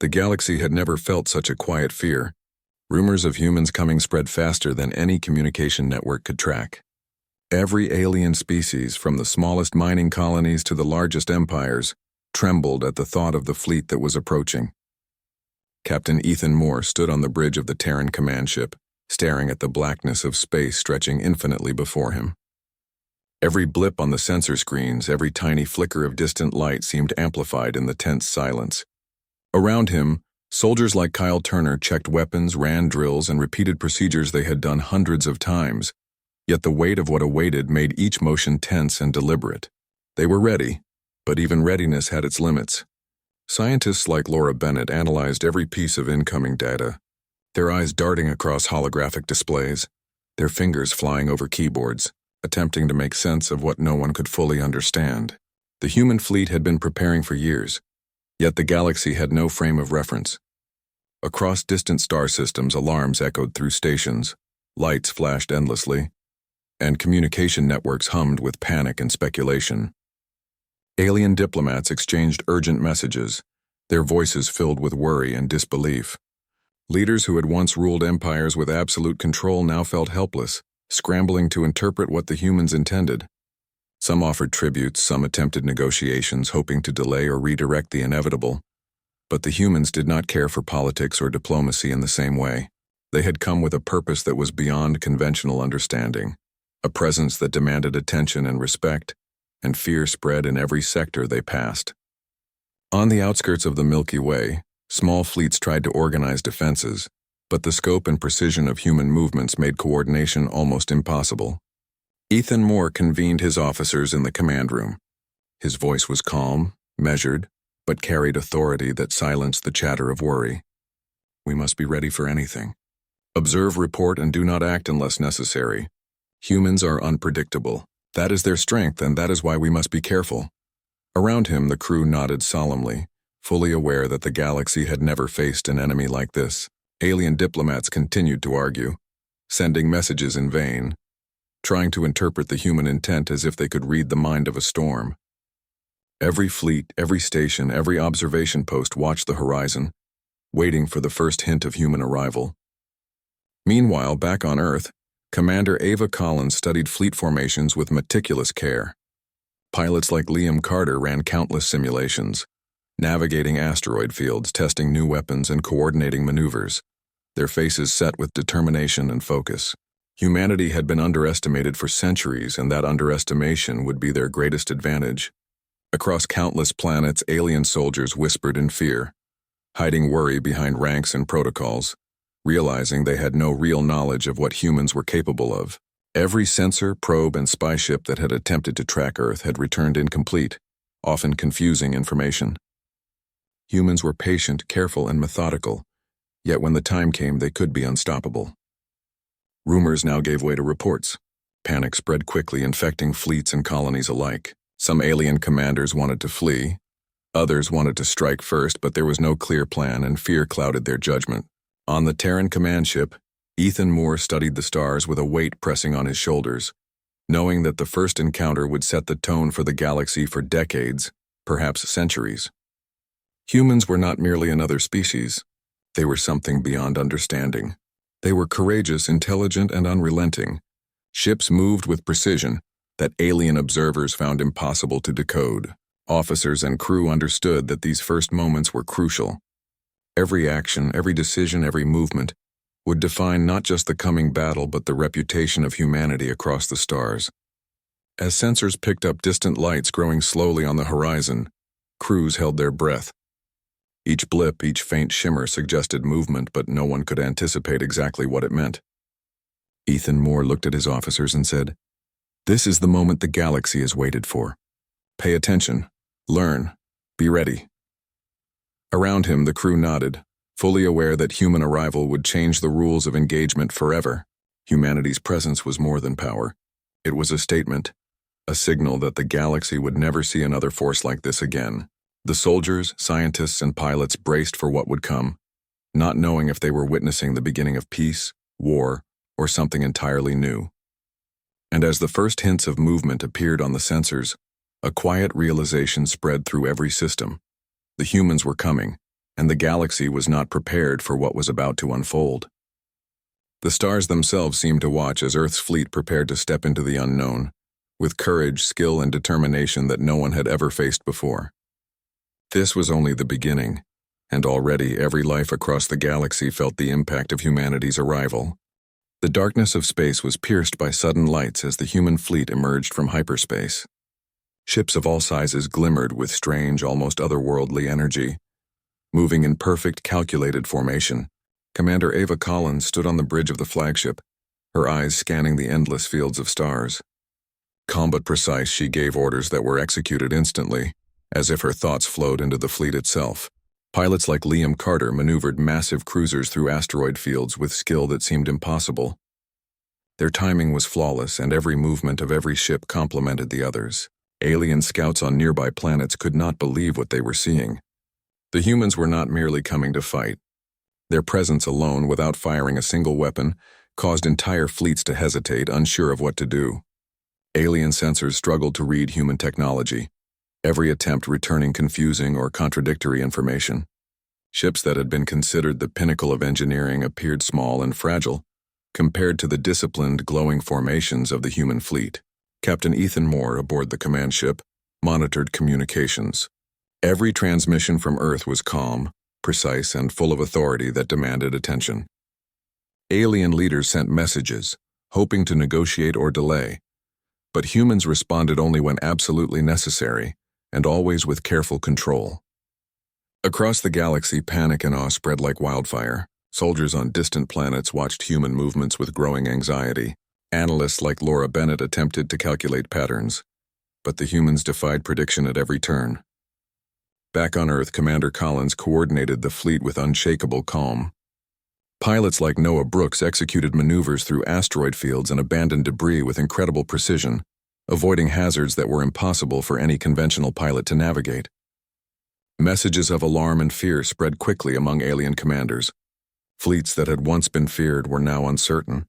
The galaxy had never felt such a quiet fear. Rumors of humans coming spread faster than any communication network could track. Every alien species, from the smallest mining colonies to the largest empires, trembled at the thought of the fleet that was approaching. Captain Ethan Moore stood on the bridge of the Terran command ship, staring at the blackness of space stretching infinitely before him. Every blip on the sensor screens, every tiny flicker of distant light seemed amplified in the tense silence. Around him, soldiers like Kyle Turner checked weapons, ran drills, and repeated procedures they had done hundreds of times, yet the weight of what awaited made each motion tense and deliberate. They were ready, but even readiness had its limits. Scientists like Laura Bennett analyzed every piece of incoming data, their eyes darting across holographic displays, their fingers flying over keyboards, attempting to make sense of what no one could fully understand. The human fleet had been preparing for years, yet the galaxy had no frame of reference. Across distant star systems, alarms echoed through stations, lights flashed endlessly, and communication networks hummed with panic and speculation. Alien diplomats exchanged urgent messages, their voices filled with worry and disbelief. Leaders who had once ruled empires with absolute control now felt helpless, scrambling to interpret what the humans intended. Some offered tributes, some attempted negotiations, hoping to delay or redirect the inevitable. But the humans did not care for politics or diplomacy in the same way. They had come with a purpose that was beyond conventional understanding, a presence that demanded attention and respect, and fear spread in every sector they passed. On the outskirts of the Milky Way, small fleets tried to organize defenses, but the scope and precision of human movements made coordination almost impossible. Ethan Moore convened his officers in the command room. His voice was calm, measured, but carried authority that silenced the chatter of worry. We must be ready for anything. Observe, report, and do not act unless necessary. Humans are unpredictable. That is their strength, and that is why we must be careful. Around him, the crew nodded solemnly, fully aware that the galaxy had never faced an enemy like this. Alien diplomats continued to argue, sending messages in vain, trying to interpret the human intent as if they could read the mind of a storm. Every fleet, every station, every observation post watched the horizon, waiting for the first hint of human arrival. Meanwhile, back on Earth, Commander Ava Collins studied fleet formations with meticulous care. Pilots like Liam Carter ran countless simulations, navigating asteroid fields, testing new weapons, and coordinating maneuvers, their faces set with determination and focus. Humanity had been underestimated for centuries, and that underestimation would be their greatest advantage. Across countless planets, alien soldiers whispered in fear, hiding worry behind ranks and protocols, realizing they had no real knowledge of what humans were capable of. Every sensor, probe, and spy ship that had attempted to track Earth had returned incomplete, often confusing information. Humans were patient, careful, and methodical, yet when the time came, they could be unstoppable. Rumors now gave way to reports. Panic spread quickly, infecting fleets and colonies alike. Some alien commanders wanted to flee. Others wanted to strike first, but there was no clear plan, and fear clouded their judgment. On the Terran command ship, Ethan Moore studied the stars with a weight pressing on his shoulders, knowing that the first encounter would set the tone for the galaxy for decades, perhaps centuries. Humans were not merely another species. They were something beyond understanding. They were courageous, intelligent, and unrelenting. Ships moved with precision that alien observers found impossible to decode. Officers and crew understood that these first moments were crucial. Every action, every decision, every movement would define not just the coming battle but the reputation of humanity across the stars. As sensors picked up distant lights growing slowly on the horizon, crews held their breath. Each blip, each faint shimmer suggested movement, but no one could anticipate exactly what it meant. Ethan Moore looked at his officers and said, "This is the moment the galaxy has waited for. Pay attention, learn, be ready." Around him, the crew nodded, fully aware that human arrival would change the rules of engagement forever. Humanity's presence was more than power. It was a statement, a signal that the galaxy would never see another force like this again. The soldiers, scientists, and pilots braced for what would come, not knowing if they were witnessing the beginning of peace, war, or something entirely new. And as the first hints of movement appeared on the sensors, a quiet realization spread through every system. The humans were coming, and the galaxy was not prepared for what was about to unfold. The stars themselves seemed to watch as Earth's fleet prepared to step into the unknown, with courage, skill, and determination that no one had ever faced before. This was only the beginning, and already every life across the galaxy felt the impact of humanity's arrival. The darkness of space was pierced by sudden lights as the human fleet emerged from hyperspace. Ships of all sizes glimmered with strange, almost otherworldly energy. Moving in perfect, calculated formation, Commander Ava Collins stood on the bridge of the flagship, her eyes scanning the endless fields of stars. Calm but precise, she gave orders that were executed instantly, as if her thoughts flowed into the fleet itself. Pilots like Liam Carter maneuvered massive cruisers through asteroid fields with skill that seemed impossible. Their timing was flawless, and every movement of every ship complemented the others. Alien scouts on nearby planets could not believe what they were seeing. The humans were not merely coming to fight. Their presence alone, without firing a single weapon, caused entire fleets to hesitate, unsure of what to do. Alien sensors struggled to read human technology, every attempt returning confusing or contradictory information. Ships that had been considered the pinnacle of engineering appeared small and fragile, compared to the disciplined, glowing formations of the human fleet. Captain Ethan Moore, aboard the command ship, monitored communications. Every transmission from Earth was calm, precise, and full of authority that demanded attention. Alien leaders sent messages, hoping to negotiate or delay, but humans responded only when absolutely necessary, and always with careful control. Across the galaxy, panic and awe spread like wildfire. Soldiers on distant planets watched human movements with growing anxiety. Analysts like Laura Bennett attempted to calculate patterns, but the humans defied prediction at every turn. Back on Earth, Commander Collins coordinated the fleet with unshakable calm. Pilots like Noah Brooks executed maneuvers through asteroid fields and abandoned debris with incredible precision, avoiding hazards that were impossible for any conventional pilot to navigate. Messages of alarm and fear spread quickly among alien commanders. Fleets that had once been feared were now uncertain,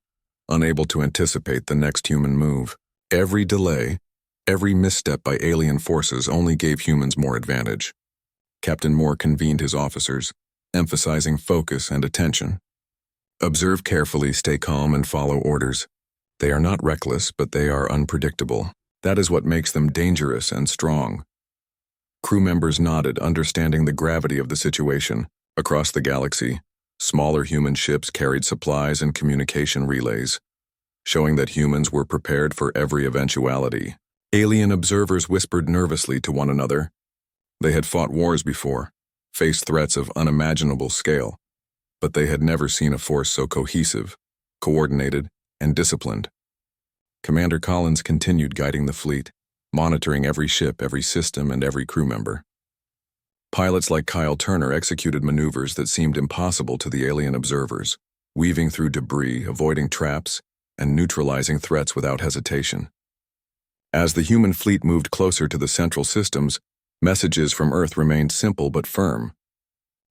unable to anticipate the next human move. Every delay, every misstep by alien forces only gave humans more advantage. Captain Moore convened his officers, emphasizing focus and attention. Observe carefully, stay calm, and follow orders. They are not reckless, but they are unpredictable. That is what makes them dangerous and strong. Crew members nodded, understanding the gravity of the situation. Across the galaxy, smaller human ships carried supplies and communication relays, showing that humans were prepared for every eventuality. Alien observers whispered nervously to one another. They had fought wars before, faced threats of unimaginable scale, but they had never seen a force so cohesive, coordinated, and disciplined. Commander Collins continued guiding the fleet, monitoring every ship, every system, and every crew member. Pilots like Kyle Turner executed maneuvers that seemed impossible to the alien observers, weaving through debris, avoiding traps, and neutralizing threats without hesitation. As the human fleet moved closer to the central systems, messages from Earth remained simple but firm.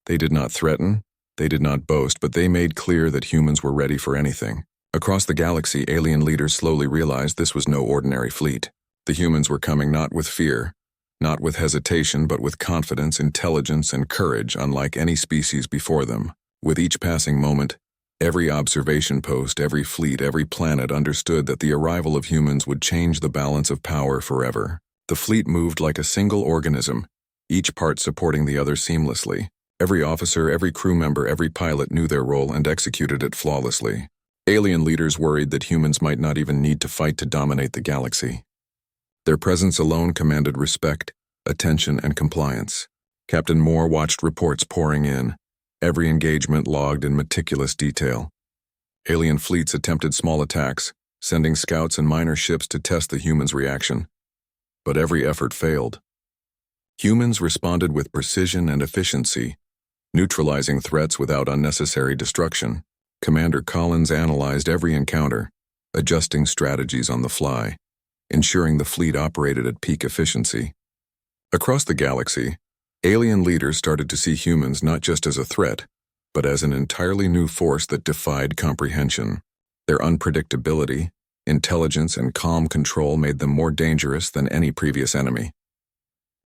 They did not threaten, they did not boast, but they made clear that humans were ready for anything. Across the galaxy, alien leaders slowly realized this was no ordinary fleet. The humans were coming not with fear, not with hesitation, but with confidence, intelligence, and courage unlike any species before them. With each passing moment, every observation post, every fleet, every planet understood that the arrival of humans would change the balance of power forever. The fleet moved like a single organism, each part supporting the other seamlessly. Every officer, every crew member, every pilot knew their role and executed it flawlessly. Alien leaders worried that humans might not even need to fight to dominate the galaxy. Their presence alone commanded respect, attention, and compliance. Captain Moore watched reports pouring in, every engagement logged in meticulous detail. Alien fleets attempted small attacks, sending scouts and minor ships to test the humans' reaction. But every effort failed. Humans responded with precision and efficiency, neutralizing threats without unnecessary destruction. Commander Collins analyzed every encounter, adjusting strategies on the fly, ensuring the fleet operated at peak efficiency. Across the galaxy, alien leaders started to see humans not just as a threat, but as an entirely new force that defied comprehension. Their unpredictability, intelligence, and calm control made them more dangerous than any previous enemy.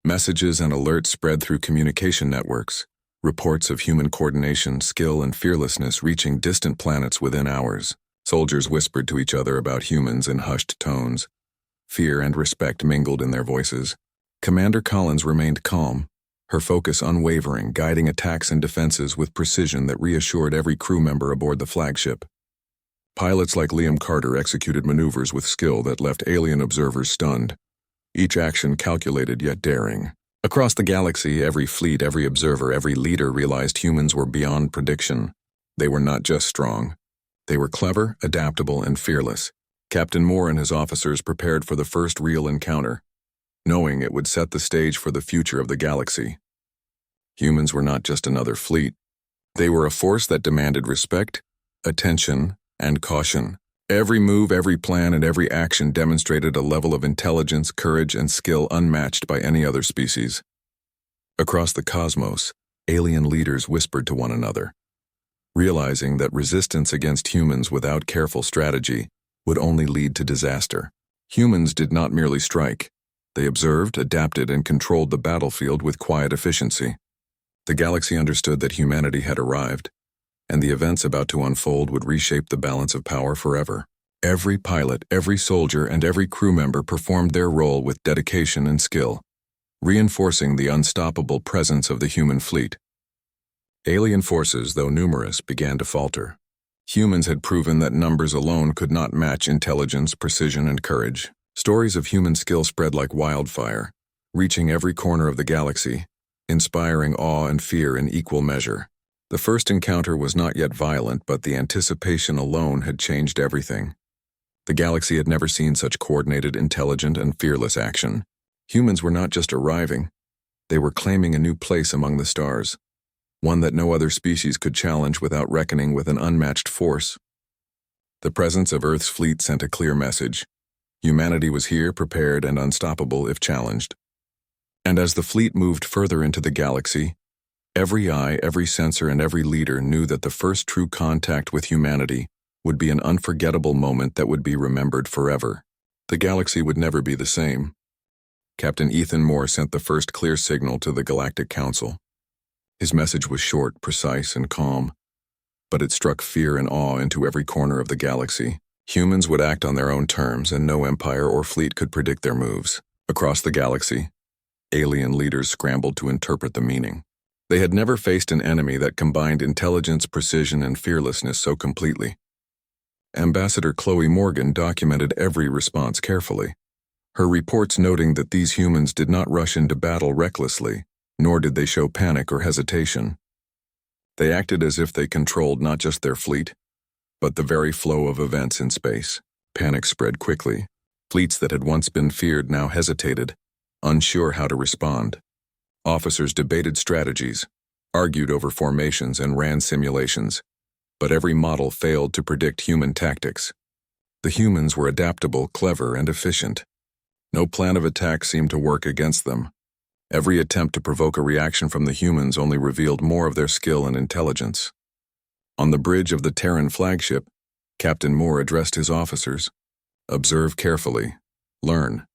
Messages and alerts spread through communication networks, reports of human coordination, skill, and fearlessness reaching distant planets within hours. Soldiers whispered to each other about humans in hushed tones. Fear and respect mingled in their voices. Commander Collins remained calm, her focus unwavering, guiding attacks and defenses with precision that reassured every crew member aboard the flagship. Pilots like Liam Carter executed maneuvers with skill that left alien observers stunned, each action calculated yet daring. Across the galaxy, every fleet, every observer, every leader realized humans were beyond prediction. They were not just strong. They were clever, adaptable, and fearless. Captain Moore and his officers prepared for the first real encounter, knowing it would set the stage for the future of the galaxy. Humans were not just another fleet. They were a force that demanded respect, attention, and caution. Every move, every plan, and every action demonstrated a level of intelligence, courage, and skill unmatched by any other species. Across the cosmos, alien leaders whispered to one another, realizing that resistance against humans without careful strategy would only lead to disaster. Humans did not merely strike. They observed, adapted, and controlled the battlefield with quiet efficiency. The galaxy understood that humanity had arrived, and the events about to unfold would reshape the balance of power forever. Every pilot, every soldier, and every crew member performed their role with dedication and skill, reinforcing the unstoppable presence of the human fleet. Alien forces, though numerous, began to falter. Humans had proven that numbers alone could not match intelligence, precision, and courage. Stories of human skill spread like wildfire, reaching every corner of the galaxy, inspiring awe and fear in equal measure. The first encounter was not yet violent, but the anticipation alone had changed everything. The galaxy had never seen such coordinated, intelligent, and fearless action. Humans were not just arriving, they were claiming a new place among the stars, one that no other species could challenge without reckoning with an unmatched force. The presence of Earth's fleet sent a clear message. Humanity was here, prepared, and unstoppable if challenged. And as the fleet moved further into the galaxy, every eye, every sensor, and every leader knew that the first true contact with humanity would be an unforgettable moment that would be remembered forever. The galaxy would never be the same. Captain Ethan Moore sent the first clear signal to the Galactic Council. His message was short, precise, and calm, but it struck fear and awe into every corner of the galaxy. Humans would act on their own terms, and no empire or fleet could predict their moves. Across the galaxy, alien leaders scrambled to interpret the meaning. They had never faced an enemy that combined intelligence, precision, and fearlessness so completely. Ambassador Chloe Morgan documented every response carefully, her reports noting that these humans did not rush into battle recklessly, nor did they show panic or hesitation. They acted as if they controlled not just their fleet, but the very flow of events in space. Panic spread quickly. Fleets that had once been feared now hesitated, unsure how to respond. Officers debated strategies, argued over formations, and ran simulations, but every model failed to predict human tactics. The humans were adaptable, clever, and efficient. No plan of attack seemed to work against them. Every attempt to provoke a reaction from the humans only revealed more of their skill and intelligence. On the bridge of the Terran flagship, Captain Moore addressed his officers. Observe carefully. Learn.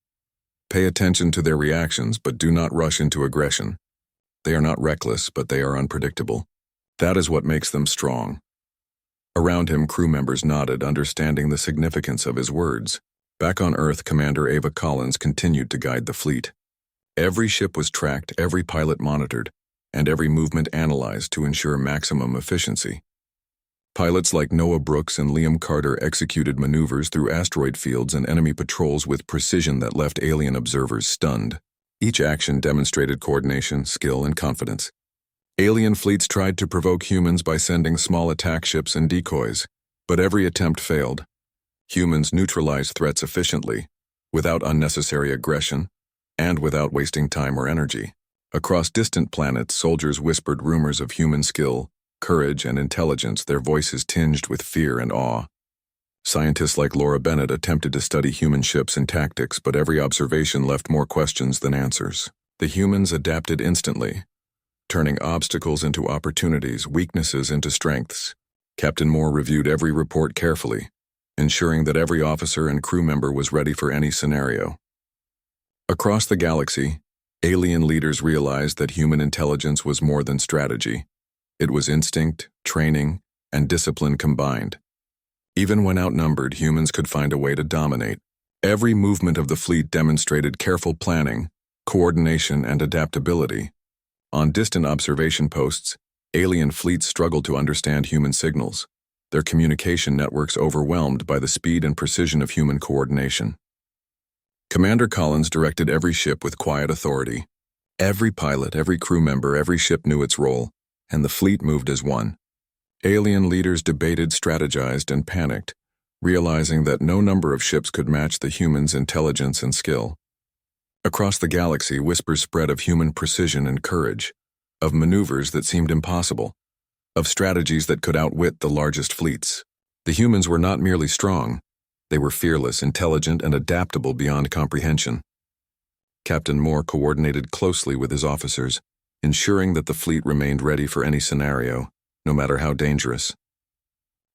Pay attention to their reactions, but do not rush into aggression. They are not reckless, but they are unpredictable. That is what makes them strong. Around him, crew members nodded, understanding the significance of his words. Back on Earth, Commander Ava Collins continued to guide the fleet. Every ship was tracked, every pilot monitored, and every movement analyzed to ensure maximum efficiency. Pilots like Noah Brooks and Liam Carter executed maneuvers through asteroid fields and enemy patrols with precision that left alien observers stunned. Each action demonstrated coordination, skill, and confidence. Alien fleets tried to provoke humans by sending small attack ships and decoys, but every attempt failed. Humans neutralized threats efficiently, without unnecessary aggression, and without wasting time or energy. Across distant planets, soldiers whispered rumors of human skill, courage, and intelligence, their voices tinged with fear and awe. Scientists like Laura Bennett attempted to study human ships and tactics, but every observation left more questions than answers. The humans adapted instantly, turning obstacles into opportunities, weaknesses into strengths. Captain Moore reviewed every report carefully, ensuring that every officer and crew member was ready for any scenario. Across the galaxy, Alien leaders realized that human intelligence was more than strategy. It was instinct, training, and discipline combined. Even when outnumbered, humans could find a way to dominate. Every movement of the fleet demonstrated careful planning, coordination, and adaptability. On distant observation posts, alien fleets struggled to understand human signals, their communication networks overwhelmed by the speed and precision of human coordination. Commander Collins directed every ship with quiet authority. Every pilot, every crew member, every ship knew its role, and the fleet moved as one. Alien leaders debated, strategized, and panicked, realizing that no number of ships could match the humans' intelligence and skill. Across the galaxy, whispers spread of human precision and courage, of maneuvers that seemed impossible, of strategies that could outwit the largest fleets. The humans were not merely strong, they were fearless, intelligent, and adaptable beyond comprehension. Captain Moore coordinated closely with his officers, ensuring that the fleet remained ready for any scenario, no matter how dangerous.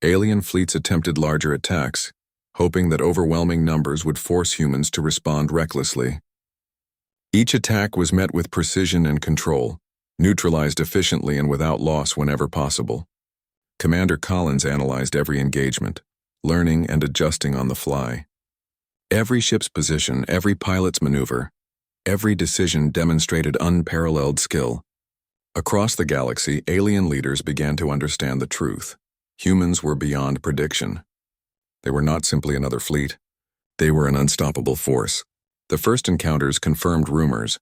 Alien fleets attempted larger attacks, hoping that overwhelming numbers would force humans to respond recklessly. Each attack was met with precision and control, neutralized efficiently and without loss whenever possible. Commander Collins analyzed every engagement, learning and adjusting on the fly. Every ship's position, every pilot's maneuver, every decision demonstrated unparalleled skill. Across the galaxy, alien leaders began to understand the truth. Humans were beyond prediction. They were not simply another fleet. They were an unstoppable force. The first encounters confirmed rumors,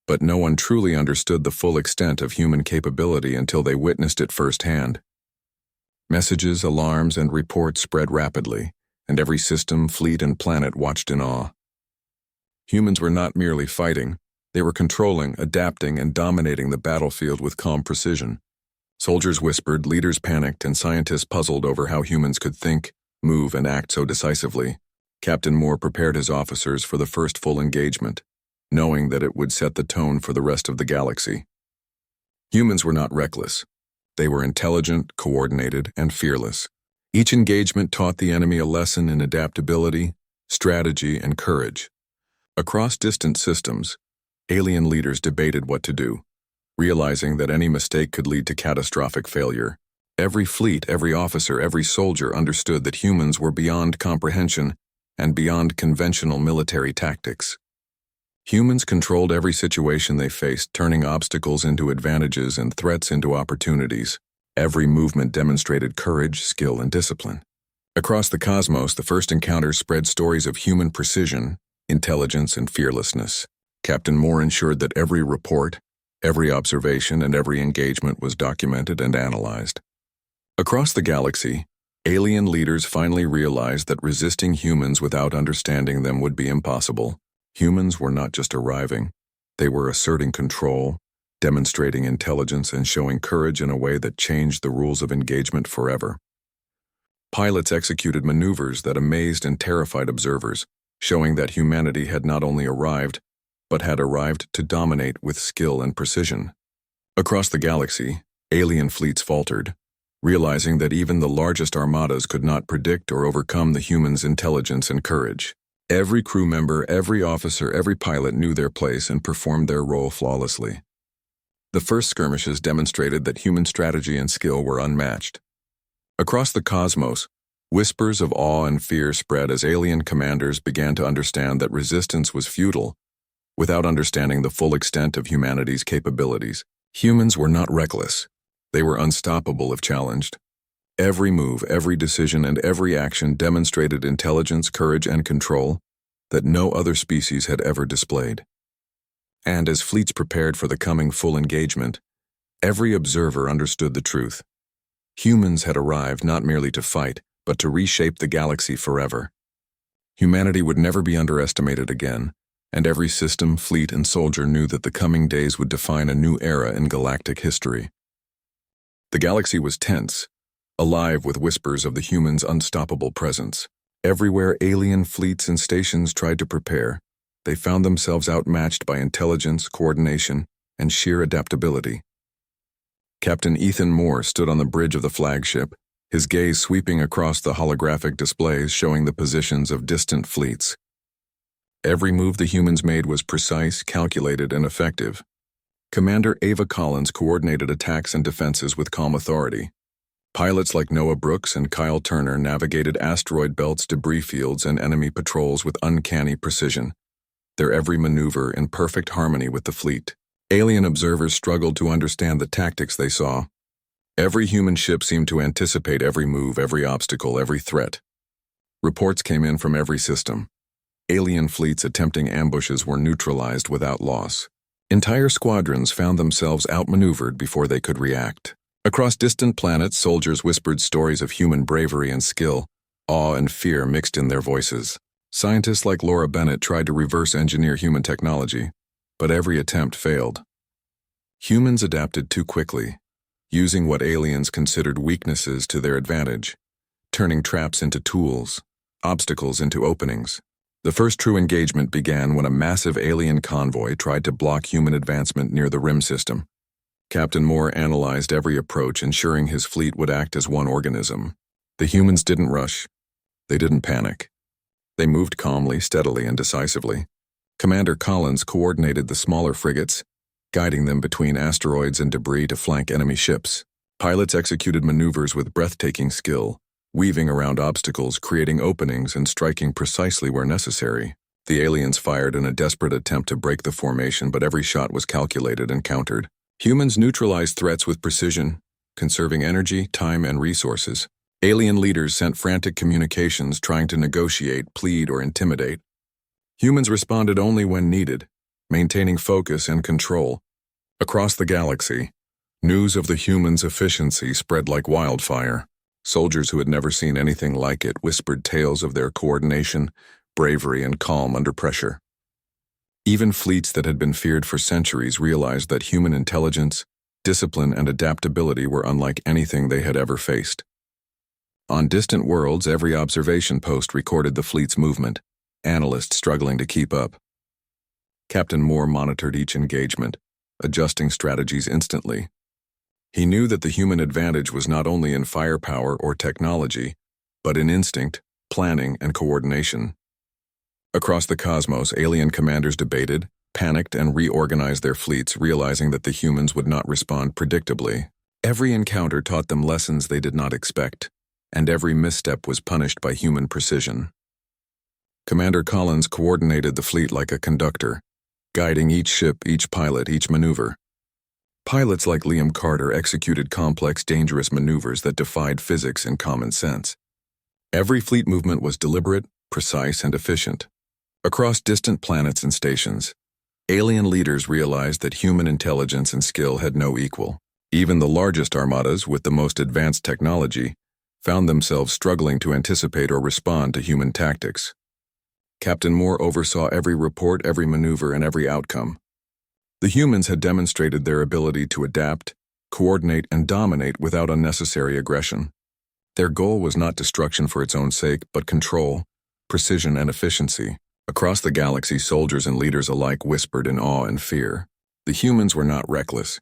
but no one truly understood the full extent of human capability until they witnessed it firsthand. Messages, alarms, and reports spread rapidly, and every system, fleet, and planet watched in awe. Humans were not merely fighting, they were controlling, adapting, and dominating the battlefield with calm precision. Soldiers whispered, leaders panicked, and scientists puzzled over how humans could think, move, and act so decisively. Captain Moore prepared his officers for the first full engagement, knowing that it would set the tone for the rest of the galaxy. Humans were not reckless. They were intelligent, coordinated, and fearless. Each engagement taught the enemy a lesson in adaptability, strategy, and courage. Across distant systems, alien leaders debated what to do, realizing that any mistake could lead to catastrophic failure. Every fleet, every officer, every soldier understood that humans were beyond comprehension and beyond conventional military tactics. Humans controlled every situation they faced, turning obstacles into advantages and threats into opportunities. Every movement demonstrated courage, skill, and discipline. Across the cosmos, the first encounters spread stories of human precision, intelligence, and fearlessness. Captain Moore ensured that every report, every observation, and every engagement was documented and analyzed. Across the galaxy, alien leaders finally realized that resisting humans without understanding them would be impossible. Humans were not just arriving, they were asserting control, demonstrating intelligence, and showing courage in a way that changed the rules of engagement forever. Pilots executed maneuvers that amazed and terrified observers, showing that humanity had not only arrived, but had arrived to dominate with skill and precision. Across the galaxy, alien fleets faltered, realizing that even the largest armadas could not predict or overcome the humans' intelligence and courage. Every crew member, every officer, every pilot knew their place and performed their role flawlessly. The first skirmishes demonstrated that human strategy and skill were unmatched. Across the cosmos, whispers of awe and fear spread as alien commanders began to understand that resistance was futile, without understanding the full extent of humanity's capabilities. Humans were not reckless. They were unstoppable if challenged. Every move, every decision, and every action demonstrated intelligence, courage, and control that no other species had ever displayed. And as fleets prepared for the coming full engagement, every observer understood the truth. Humans had arrived not merely to fight, but to reshape the galaxy forever. Humanity would never be underestimated again, and every system, fleet, and soldier knew that the coming days would define a new era in galactic history. The galaxy was tense, alive with whispers of the humans' unstoppable presence. Everywhere alien fleets and stations tried to prepare, they found themselves outmatched by intelligence, coordination, and sheer adaptability. Captain Ethan Moore stood on the bridge of the flagship, his gaze sweeping across the holographic displays showing the positions of distant fleets. Every move the humans made was precise, calculated, and effective. Commander Ava Collins coordinated attacks and defenses with calm authority. Pilots like Noah Brooks and Kyle Turner navigated asteroid belts, debris fields, and enemy patrols with uncanny precision, their every maneuver in perfect harmony with the fleet. Alien observers struggled to understand the tactics they saw. Every human ship seemed to anticipate every move, every obstacle, every threat. Reports came in from every system. Alien fleets attempting ambushes were neutralized without loss. Entire squadrons found themselves outmaneuvered before they could react. Across distant planets, soldiers whispered stories of human bravery and skill. Awe and fear mixed in their voices. Scientists like Laura Bennett tried to reverse engineer human technology, but every attempt failed. Humans adapted too quickly, using what aliens considered weaknesses to their advantage, turning traps into tools, obstacles into openings. The first true engagement began when a massive alien convoy tried to block human advancement near the rim system. Captain Moore analyzed every approach, ensuring his fleet would act as one organism. The humans didn't rush. They didn't panic. They moved calmly, steadily, and decisively. Commander Collins coordinated the smaller frigates, guiding them between asteroids and debris to flank enemy ships. Pilots executed maneuvers with breathtaking skill, weaving around obstacles, creating openings, and striking precisely where necessary. The aliens fired in a desperate attempt to break the formation, but every shot was calculated and countered. Humans neutralized threats with precision, conserving energy, time, and resources. Alien leaders sent frantic communications trying to negotiate, plead, or intimidate. Humans responded only when needed, maintaining focus and control. Across the galaxy, news of the humans' efficiency spread like wildfire. Soldiers who had never seen anything like it whispered tales of their coordination, bravery, and calm under pressure. Even fleets that had been feared for centuries realized that human intelligence, discipline, and adaptability were unlike anything they had ever faced. On distant worlds, every observation post recorded the fleet's movement, analysts struggling to keep up. Captain Moore monitored each engagement, adjusting strategies instantly. He knew that the human advantage was not only in firepower or technology, but in instinct, planning, and coordination. Across the cosmos, alien commanders debated, panicked, and reorganized their fleets, realizing that the humans would not respond predictably. Every encounter taught them lessons they did not expect, and every misstep was punished by human precision. Commander Collins coordinated the fleet like a conductor, guiding each ship, each pilot, each maneuver. Pilots like Liam Carter executed complex, dangerous maneuvers that defied physics and common sense. Every fleet movement was deliberate, precise, and efficient. Across distant planets and stations, alien leaders realized that human intelligence and skill had no equal. Even the largest armadas with the most advanced technology found themselves struggling to anticipate or respond to human tactics. Captain Moore oversaw every report, every maneuver, and every outcome. The humans had demonstrated their ability to adapt, coordinate, and dominate without unnecessary aggression. Their goal was not destruction for its own sake, but control, precision, and efficiency. Across the galaxy, soldiers and leaders alike whispered in awe and fear. The humans were not reckless.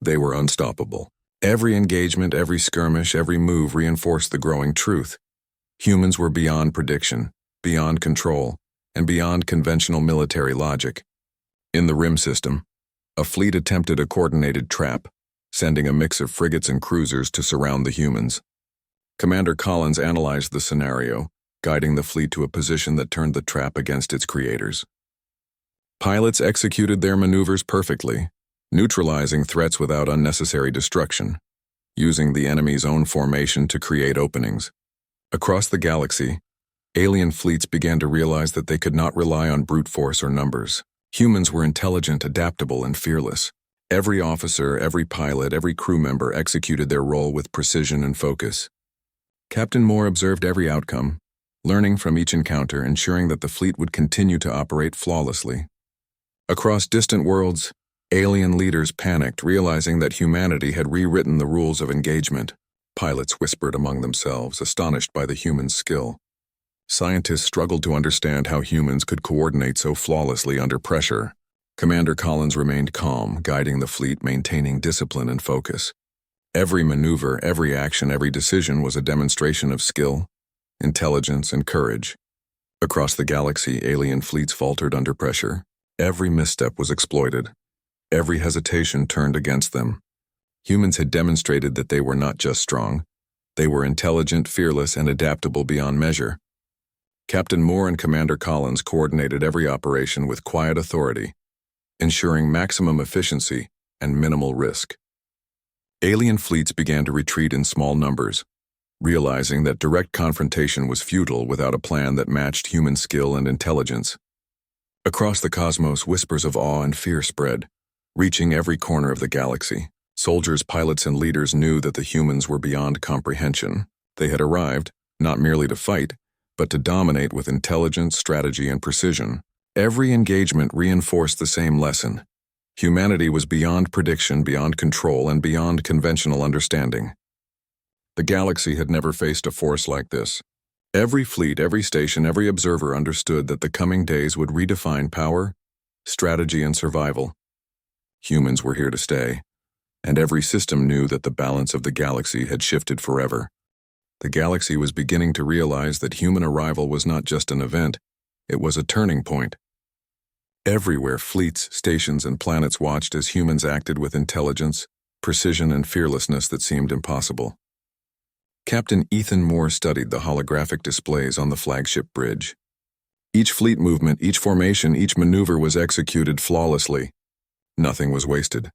They were unstoppable. Every engagement, every skirmish, every move reinforced the growing truth. Humans were beyond prediction, beyond control, and beyond conventional military logic. In the rim system, a fleet attempted a coordinated trap, sending a mix of frigates and cruisers to surround the humans. Commander Collins analyzed the scenario, guiding the fleet to a position that turned the trap against its creators. Pilots executed their maneuvers perfectly, neutralizing threats without unnecessary destruction, using the enemy's own formation to create openings. Across the galaxy, alien fleets began to realize that they could not rely on brute force or numbers. Humans were intelligent, adaptable, and fearless. Every officer, every pilot, every crew member executed their role with precision and focus. Captain Moore observed every outcome, learning from each encounter, ensuring that the fleet would continue to operate flawlessly. Across distant worlds, alien leaders panicked, realizing that humanity had rewritten the rules of engagement. Pilots whispered among themselves, astonished by the humans' skill. Scientists struggled to understand how humans could coordinate so flawlessly under pressure. Commander Collins remained calm, guiding the fleet, maintaining discipline and focus. Every maneuver, every action, every decision was a demonstration of skill, intelligence, and courage. Across the galaxy, alien fleets faltered under pressure. Every misstep was exploited. Every hesitation turned against them. Humans had demonstrated that they were not just strong. They were intelligent, fearless, and adaptable beyond measure. Captain Moore and Commander Collins coordinated every operation with quiet authority, ensuring maximum efficiency and minimal risk. Alien fleets began to retreat in small numbers, realizing that direct confrontation was futile without a plan that matched human skill and intelligence. Across the cosmos, whispers of awe and fear spread, reaching every corner of the galaxy. Soldiers, pilots, and leaders knew that the humans were beyond comprehension. They had arrived, not merely to fight, but to dominate with intelligence, strategy, and precision. Every engagement reinforced the same lesson. Humanity was beyond prediction, beyond control, and beyond conventional understanding. The galaxy had never faced a force like this. Every fleet, every station, every observer understood that the coming days would redefine power, strategy, and survival. Humans were here to stay, and every system knew that the balance of the galaxy had shifted forever. The galaxy was beginning to realize that human arrival was not just an event, it was a turning point. Everywhere, fleets, stations, and planets watched as humans acted with intelligence, precision, and fearlessness that seemed impossible. Captain Ethan Moore studied the holographic displays on the flagship bridge. Each fleet movement, each formation, each maneuver was executed flawlessly. Nothing was wasted.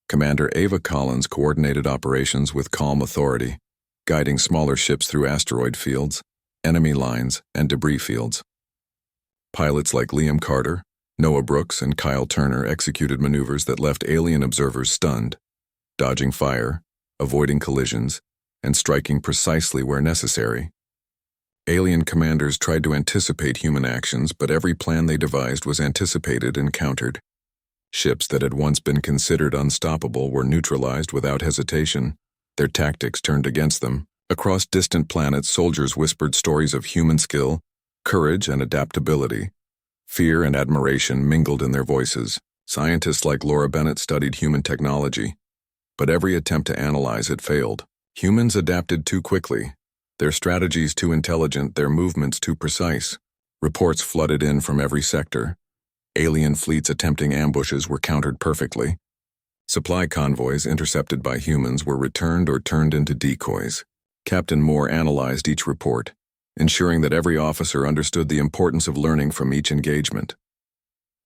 Commander Ava Collins coordinated operations with calm authority, guiding smaller ships through asteroid fields, enemy lines, and debris fields. Pilots like Liam Carter, Noah Brooks, and Kyle Turner executed maneuvers that left alien observers stunned, dodging fire, avoiding collisions, and striking precisely where necessary. Alien commanders tried to anticipate human actions, but every plan they devised was anticipated and countered. Ships that had once been considered unstoppable were neutralized without hesitation. Their tactics turned against them. Across distant planets, soldiers whispered stories of human skill, courage, and adaptability. Fear and admiration mingled in their voices. Scientists like Laura Bennett studied human technology, but every attempt to analyze it failed. Humans adapted too quickly, their strategies too intelligent, their movements too precise. Reports flooded in from every sector. Alien fleets attempting ambushes were countered perfectly. Supply convoys intercepted by humans were returned or turned into decoys. Captain Moore analyzed each report, ensuring that every officer understood the importance of learning from each engagement.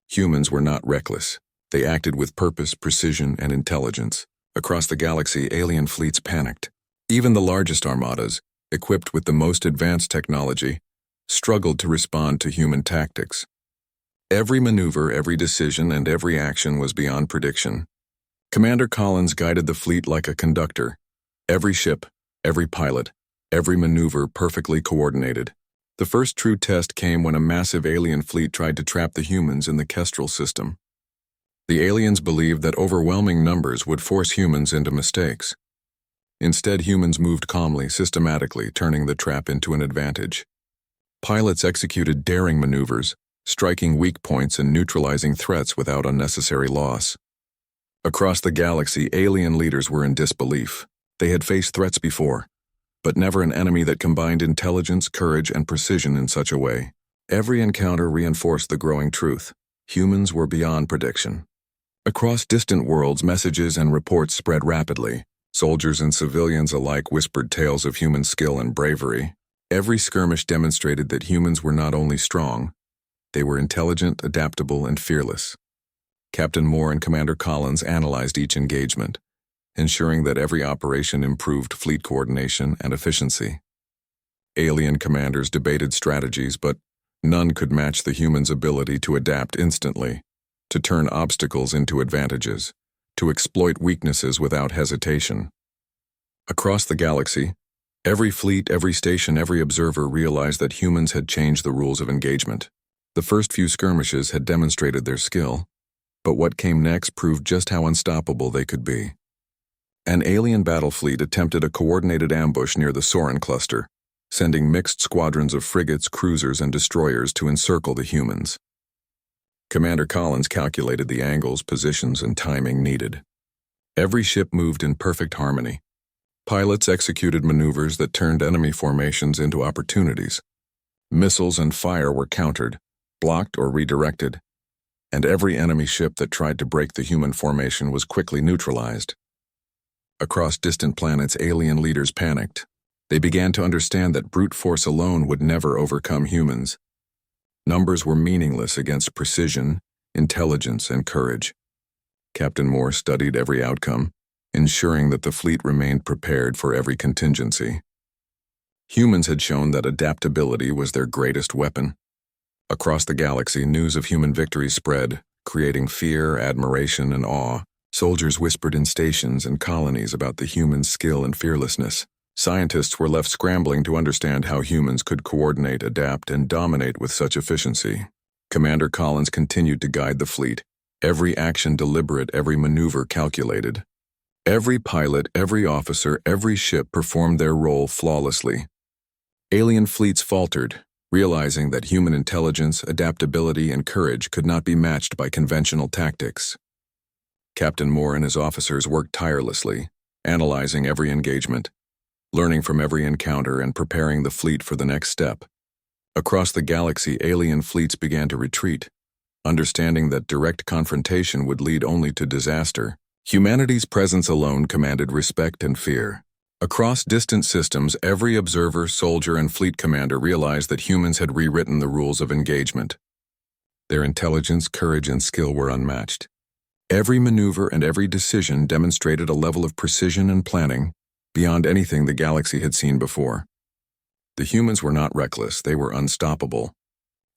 Humans were not reckless. They acted with purpose, precision, and intelligence. Across the galaxy, alien fleets panicked. Even the largest armadas, equipped with the most advanced technology, struggled to respond to human tactics. Every maneuver, every decision, and every action was beyond prediction. Commander Collins guided the fleet like a conductor. Every ship, every pilot, every maneuver perfectly coordinated. The first true test came when a massive alien fleet tried to trap the humans in the Kestrel system. The aliens believed that overwhelming numbers would force humans into mistakes. Instead, humans moved calmly, systematically, turning the trap into an advantage. Pilots executed daring maneuvers, striking weak points and neutralizing threats without unnecessary loss. Across the galaxy, alien leaders were in disbelief. They had faced threats before, but never an enemy that combined intelligence, courage, and precision in such a way. Every encounter reinforced the growing truth. Humans were beyond prediction. Across distant worlds, messages and reports spread rapidly. Soldiers and civilians alike whispered tales of human skill and bravery. Every skirmish demonstrated that humans were not only strong, they were intelligent, adaptable, and fearless. Captain Moore and Commander Collins analyzed each engagement, ensuring that every operation improved fleet coordination and efficiency. Alien commanders debated strategies, but none could match the humans' ability to adapt instantly, to turn obstacles into advantages, to exploit weaknesses without hesitation. Across the galaxy, every fleet, every station, every observer realized that humans had changed the rules of engagement. The first few skirmishes had demonstrated their skill, but what came next proved just how unstoppable they could be. An alien battle fleet attempted a coordinated ambush near the Soren cluster, sending mixed squadrons of frigates, cruisers, and destroyers to encircle the humans. Commander Collins calculated the angles, positions, and timing needed. Every ship moved in perfect harmony. Pilots executed maneuvers that turned enemy formations into opportunities. Missiles and fire were countered, blocked or redirected, and every enemy ship that tried to break the human formation was quickly neutralized. Across distant planets, alien leaders panicked. They began to understand that brute force alone would never overcome humans. Numbers were meaningless against precision, intelligence, and courage. Captain Moore studied every outcome, ensuring that the fleet remained prepared for every contingency. Humans had shown that adaptability was their greatest weapon. Across the galaxy, news of human victories spread, creating fear, admiration, and awe. Soldiers whispered in stations and colonies about the humans' skill and fearlessness. Scientists were left scrambling to understand how humans could coordinate, adapt, and dominate with such efficiency. Commander Collins continued to guide the fleet, every action deliberate, every maneuver calculated. Every pilot, every officer, every ship performed their role flawlessly. Alien fleets faltered, realizing that human intelligence, adaptability, and courage could not be matched by conventional tactics. Captain Moore and his officers worked tirelessly, analyzing every engagement, learning from every encounter, and preparing the fleet for the next step. Across the galaxy, alien fleets began to retreat, understanding that direct confrontation would lead only to disaster. Humanity's presence alone commanded respect and fear. Across distant systems, every observer, soldier, and fleet commander realized that humans had rewritten the rules of engagement. Their intelligence, courage, and skill were unmatched. Every maneuver and every decision demonstrated a level of precision and planning beyond anything the galaxy had seen before. The humans were not reckless, they were unstoppable.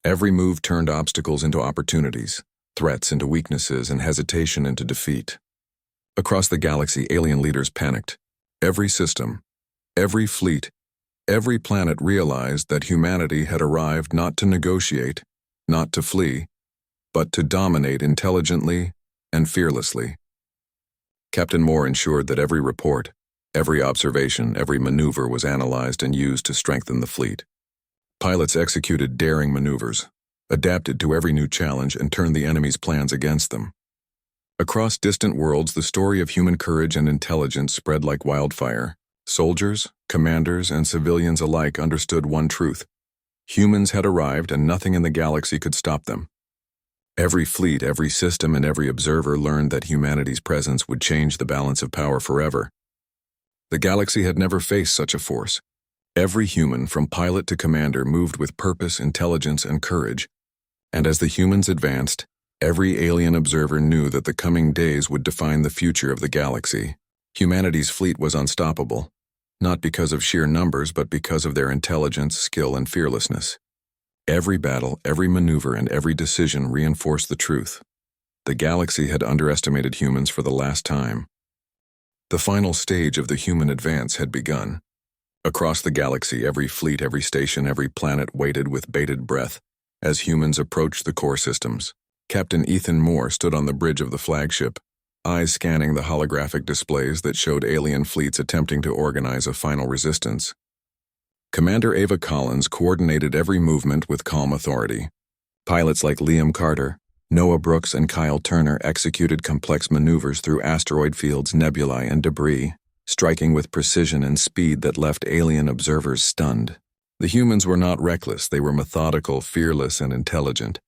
Every move turned obstacles into opportunities, threats into weaknesses, and hesitation into defeat. Across the galaxy, alien leaders panicked. Every system, every fleet, every planet realized that humanity had arrived not to negotiate, not to flee, but to dominate intelligently and fearlessly. Captain Moore ensured that every report, every observation, every maneuver was analyzed and used to strengthen the fleet. Pilots executed daring maneuvers, adapted to every new challenge, and turned the enemy's plans against them. Across distant worlds, the story of human courage and intelligence spread like wildfire. Soldiers, commanders, and civilians alike understood one truth: humans had arrived and nothing in the galaxy could stop them. Every fleet, every system, and every observer learned that humanity's presence would change the balance of power forever. The galaxy had never faced such a force. Every human, from pilot to commander, moved with purpose, intelligence, and courage. And as the humans advanced, every alien observer knew that the coming days would define the future of the galaxy. Humanity's fleet was unstoppable, not because of sheer numbers, but because of their intelligence, skill, and fearlessness. Every battle, every maneuver, and every decision reinforced the truth. The galaxy had underestimated humans for the last time. The final stage of the human advance had begun. Across the galaxy, every fleet, every station, every planet waited with bated breath as humans approached the core systems. Captain Ethan Moore stood on the bridge of the flagship, eyes scanning the holographic displays that showed alien fleets attempting to organize a final resistance. Commander Ava Collins coordinated every movement with calm authority. Pilots like Liam Carter, Noah Brooks, and Kyle Turner executed complex maneuvers through asteroid fields, nebulae, and debris, striking with precision and speed that left alien observers stunned. The humans were not reckless, they were methodical, fearless, and intelligent.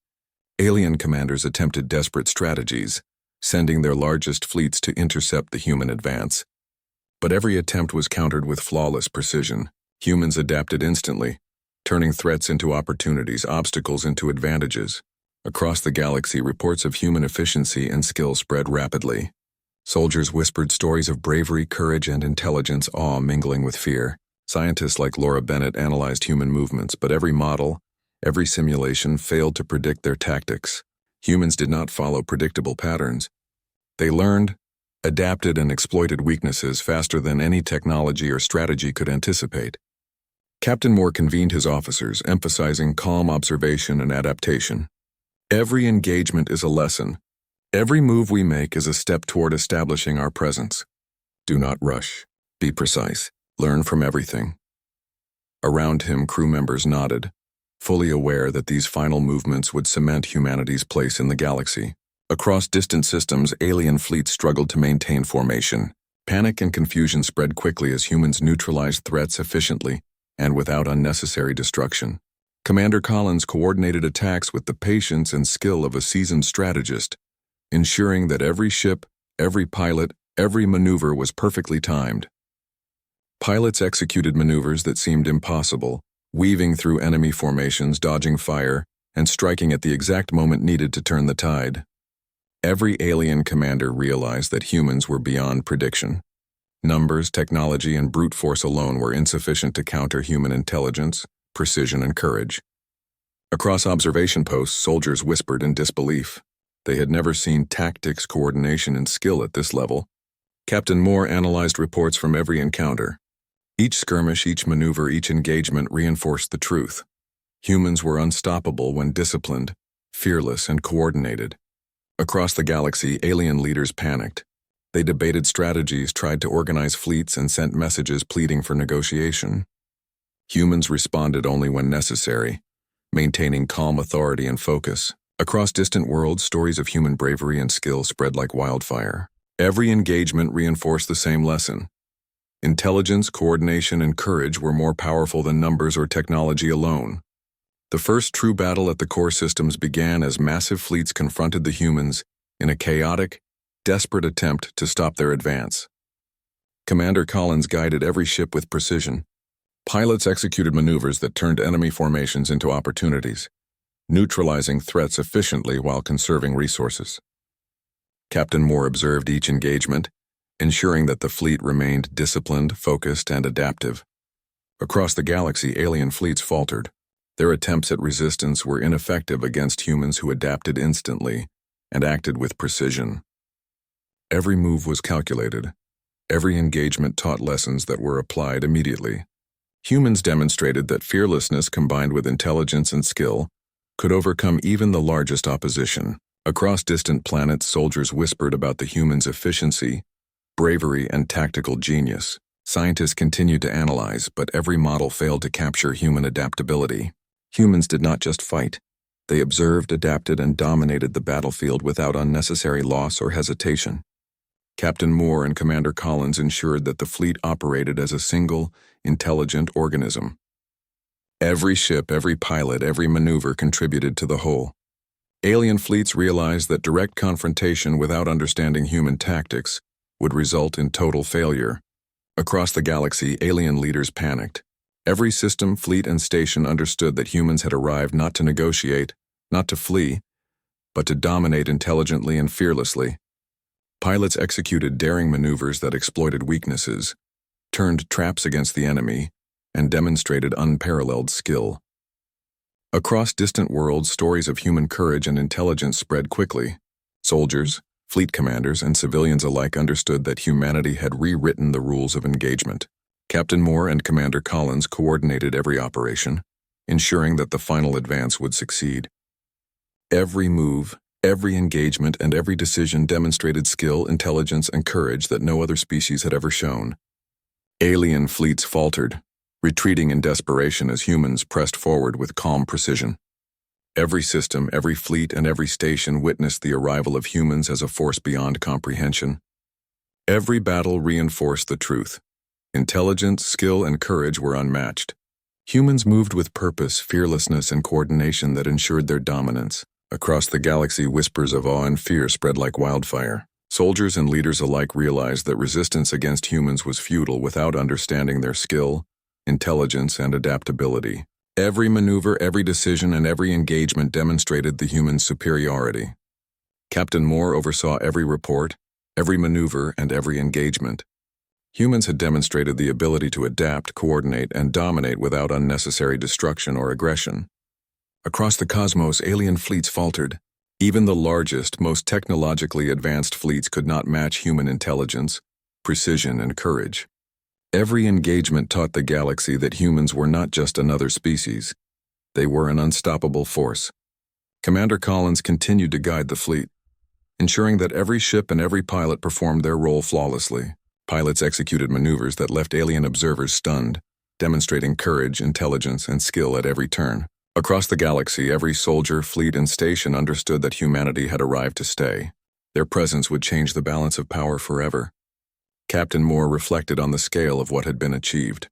Alien commanders attempted desperate strategies, sending their largest fleets to intercept the human advance. But every attempt was countered with flawless precision. Humans adapted instantly, turning threats into opportunities, obstacles into advantages. Across the galaxy, reports of human efficiency and skill spread rapidly. Soldiers whispered stories of bravery, courage, and intelligence, awe mingling with fear. Scientists like Laura Bennett analyzed human movements, but every model, every simulation failed to predict their tactics. Humans did not follow predictable patterns. They learned, adapted, and exploited weaknesses faster than any technology or strategy could anticipate. Captain Moore convened his officers, emphasizing calm observation and adaptation. Every engagement is a lesson. Every move we make is a step toward establishing our presence. Do not rush. Be precise. Learn from everything. Around him, crew members nodded, fully aware that these final movements would cement humanity's place in the galaxy. Across distant systems, alien fleets struggled to maintain formation. Panic and confusion spread quickly as humans neutralized threats efficiently and without unnecessary destruction. Commander Collins coordinated attacks with the patience and skill of a seasoned strategist, ensuring that every ship, every pilot, every maneuver was perfectly timed. Pilots executed maneuvers that seemed impossible, weaving through enemy formations, dodging fire, and striking at the exact moment needed to turn the tide. Every alien commander realized that humans were beyond prediction. Numbers, technology, and brute force alone were insufficient to counter human intelligence, precision, and courage. Across observation posts, soldiers whispered in disbelief. They had never seen tactics, coordination, and skill at this level. Captain Moore analyzed reports from every encounter. Each skirmish, each maneuver, each engagement reinforced the truth. Humans were unstoppable when disciplined, fearless, and coordinated. Across the galaxy, alien leaders panicked. They debated strategies, tried to organize fleets, and sent messages pleading for negotiation. Humans responded only when necessary, maintaining calm authority and focus. Across distant worlds, stories of human bravery and skill spread like wildfire. Every engagement reinforced the same lesson. Intelligence, coordination, and courage were more powerful than numbers or technology alone. The first true battle at the core systems began as massive fleets confronted the humans in a chaotic, desperate attempt to stop their advance. Commander Collins guided every ship with precision. Pilots executed maneuvers that turned enemy formations into opportunities, neutralizing threats efficiently while conserving resources. Captain Moore observed each engagement, ensuring that the fleet remained disciplined, focused, and adaptive. Across the galaxy, alien fleets faltered. Their attempts at resistance were ineffective against humans who adapted instantly and acted with precision. Every move was calculated. Every engagement taught lessons that were applied immediately. Humans demonstrated that fearlessness combined with intelligence and skill could overcome even the largest opposition. Across distant planets, soldiers whispered about the humans' efficiency, bravery, and tactical genius. Scientists continued to analyze, but every model failed to capture human adaptability. Humans did not just fight. They observed, adapted, and dominated the battlefield without unnecessary loss or hesitation. Captain Moore and Commander Collins ensured that the fleet operated as a single, intelligent organism. Every ship, every pilot, every maneuver contributed to the whole. Alien fleets realized that direct confrontation without understanding human tactics would result in total failure. Across the galaxy, alien leaders panicked. Every system, fleet, and station understood that humans had arrived not to negotiate, not to flee, but to dominate intelligently and fearlessly. Pilots executed daring maneuvers that exploited weaknesses, turned traps against the enemy, and demonstrated unparalleled skill. Across distant worlds, stories of human courage and intelligence spread quickly. Soldiers, fleet commanders, and civilians alike understood that humanity had rewritten the rules of engagement. Captain Moore and Commander Collins coordinated every operation, ensuring that the final advance would succeed. Every move, every engagement, and every decision demonstrated skill, intelligence, and courage that no other species had ever shown. Alien fleets faltered, retreating in desperation as humans pressed forward with calm precision. Every system, every fleet, and every station witnessed the arrival of humans as a force beyond comprehension. Every battle reinforced the truth. Intelligence, skill, and courage were unmatched. Humans moved with purpose, fearlessness, and coordination that ensured their dominance. Across the galaxy, whispers of awe and fear spread like wildfire. Soldiers and leaders alike realized that resistance against humans was futile without understanding their skill, intelligence, and adaptability. Every maneuver, every decision, and every engagement demonstrated the human superiority. Captain Moore oversaw every report, every maneuver, and every engagement. Humans had demonstrated the ability to adapt, coordinate, and dominate without unnecessary destruction or aggression. Across the cosmos, alien fleets faltered. Even the largest, most technologically advanced fleets could not match human intelligence, precision, and courage. Every engagement taught the galaxy that humans were not just another species. They were an unstoppable force. Commander Collins continued to guide the fleet, ensuring that every ship and every pilot performed their role flawlessly. Pilots executed maneuvers that left alien observers stunned, demonstrating courage, intelligence, and skill at every turn. Across the galaxy, every soldier, fleet, and station understood that humanity had arrived to stay. Their presence would change the balance of power forever. Captain Moore reflected on the scale of what had been achieved.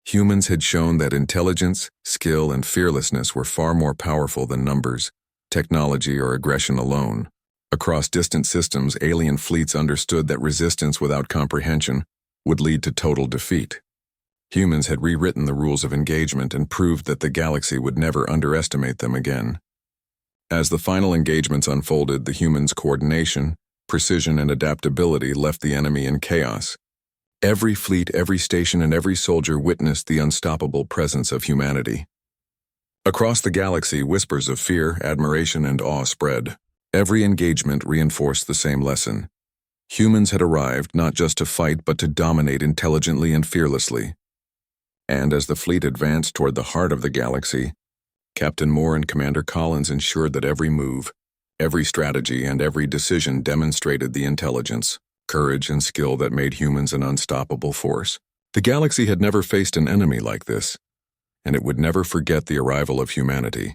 Humans had shown that intelligence, skill, and fearlessness were far more powerful than numbers, technology, or aggression alone. Across distant systems, alien fleets understood that resistance without comprehension would lead to total defeat. Humans had rewritten the rules of engagement and proved that the galaxy would never underestimate them again. As the final engagements unfolded, the humans' coordination, precision, and adaptability left the enemy in chaos. Every fleet, every station, and every soldier witnessed the unstoppable presence of humanity. Across the galaxy, whispers of fear, admiration, and awe spread. Every engagement reinforced the same lesson. Humans had arrived not just to fight but to dominate intelligently and fearlessly. And as the fleet advanced toward the heart of the galaxy, Captain Moore and Commander Collins ensured that every move, every strategy, and every decision demonstrated the intelligence, courage, and skill that made humans an unstoppable force. The galaxy had never faced an enemy like this, and it would never forget the arrival of humanity.